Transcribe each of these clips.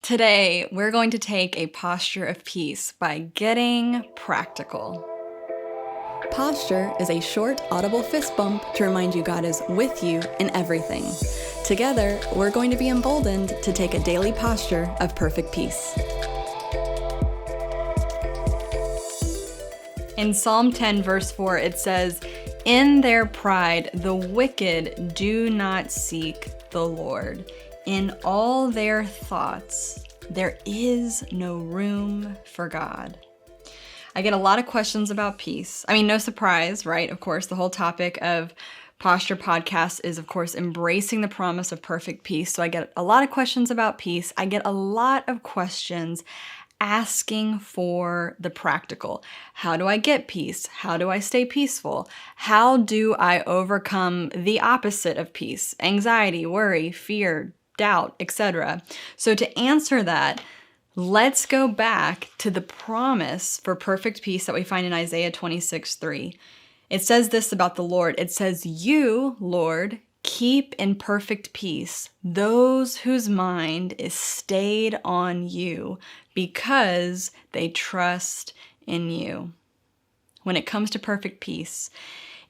Today, we're going to take a posture of peace by getting practical. Posture is a short, audible fist bump to remind you God is with you in everything. Together, we're going to be emboldened to take a daily posture of perfect peace. In Psalm 10, verse 4, it says, "In their pride, the wicked do not seek the Lord. In all their thoughts, there is no room for God." I get a lot of questions about peace. I mean, no surprise, right? Of course, the whole topic of Posture Podcast is, of course, embracing the promise of perfect peace. So I get a lot of questions about peace. I get a lot of questions asking for the practical. How do I get peace? How do I stay peaceful? How do I overcome the opposite of peace? Anxiety, worry, fear, doubt, etc. So to answer that, let's go back to the promise for perfect peace that we find in Isaiah 26:3. It says this about the Lord. It says, "You, Lord, keep in perfect peace those whose mind is stayed on you because they trust in you." When it comes to perfect peace,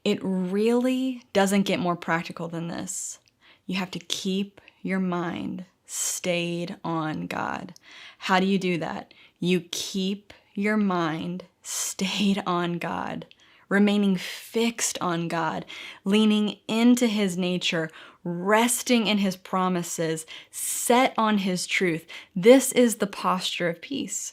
it really doesn't get more practical than this. You have to keep your mind stayed on God. How do you do that? You keep your mind stayed on God, remaining fixed on God, leaning into His nature, resting in His promises, set on His truth. This is the posture of peace.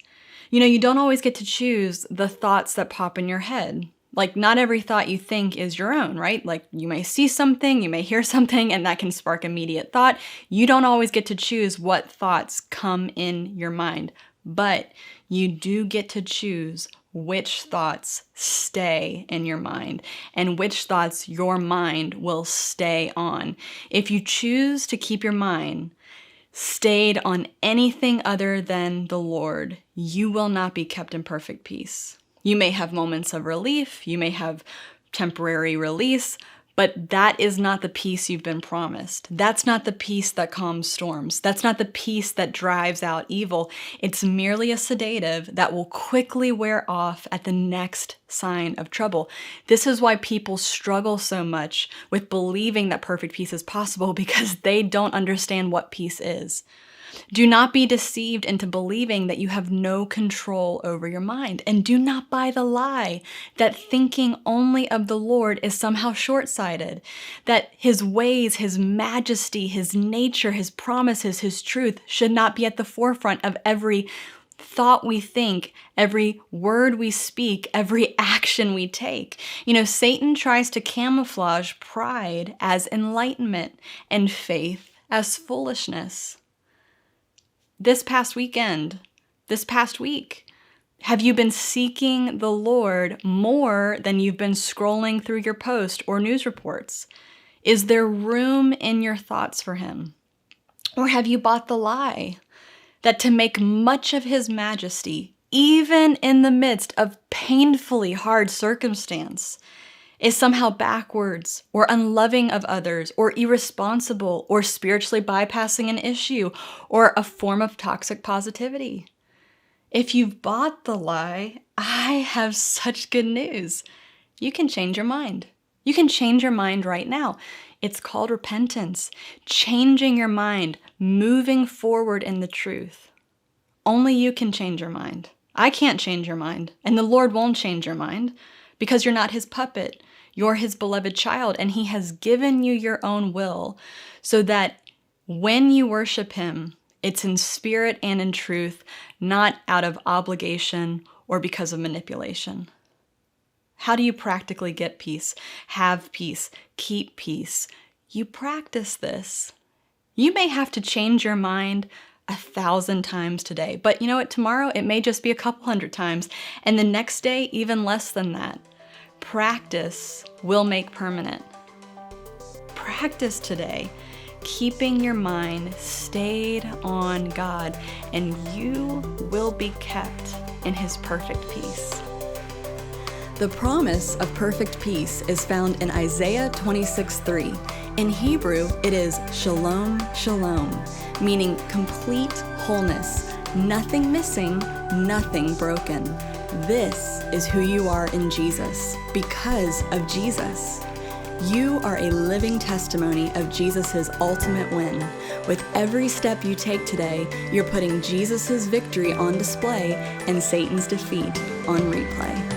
You know, you don't always get to choose the thoughts that pop in your head. Like, not every thought you think is your own, right? Like, you may see something, you may hear something, and that can spark immediate thought. You don't always get to choose what thoughts come in your mind, but you do get to choose which thoughts stay in your mind and which thoughts your mind will stay on. If you choose to keep your mind stayed on anything other than the Lord, you will not be kept in perfect peace. You may have moments of relief, you may have temporary release, but that is not the peace you've been promised. That's not the peace that calms storms. That's not the peace that drives out evil. It's merely a sedative that will quickly wear off at the next sign of trouble. This is why people struggle so much with believing that perfect peace is possible, because they don't understand what peace is. Do not be deceived into believing that you have no control over your mind. And do not buy the lie that thinking only of the Lord is somehow short-sighted, that His ways, His majesty, His nature, His promises, His truth should not be at the forefront of every thought we think, every word we speak, every action we take. You know, Satan tries to camouflage pride as enlightenment and faith as foolishness. This past week, have you been seeking the Lord more than you've been scrolling through your post or news reports? Is there room in your thoughts for Him? Or have you bought the lie that to make much of His majesty, even in the midst of painfully hard circumstance, is somehow backwards or unloving of others or irresponsible or spiritually bypassing an issue or a form of toxic positivity? If you've bought the lie, I have such good news. You can change your mind. You can change your mind right now. It's called repentance, changing your mind, moving forward in the truth. Only you can change your mind. I can't change your mind, and the Lord won't change your mind, because you're not His puppet. You're His beloved child, and He has given you your own will so that when you worship Him, it's in spirit and in truth, not out of obligation or because of manipulation. How do you practically get peace, have peace, keep peace? You practice this. You may have to change your mind 1,000 times today, but you know what? Tomorrow it may just be a couple hundred times, and the next day even less than that. Practice will make permanent. Practice today, keeping your mind stayed on God, and you will be kept in His perfect peace. The promise of perfect peace is found in Isaiah 26:3. In Hebrew, it is shalom, shalom, meaning complete wholeness, nothing missing, nothing broken. This is who you are in Jesus, because of Jesus. You are a living testimony of Jesus' ultimate win. With every step you take today, you're putting Jesus' victory on display and Satan's defeat on replay.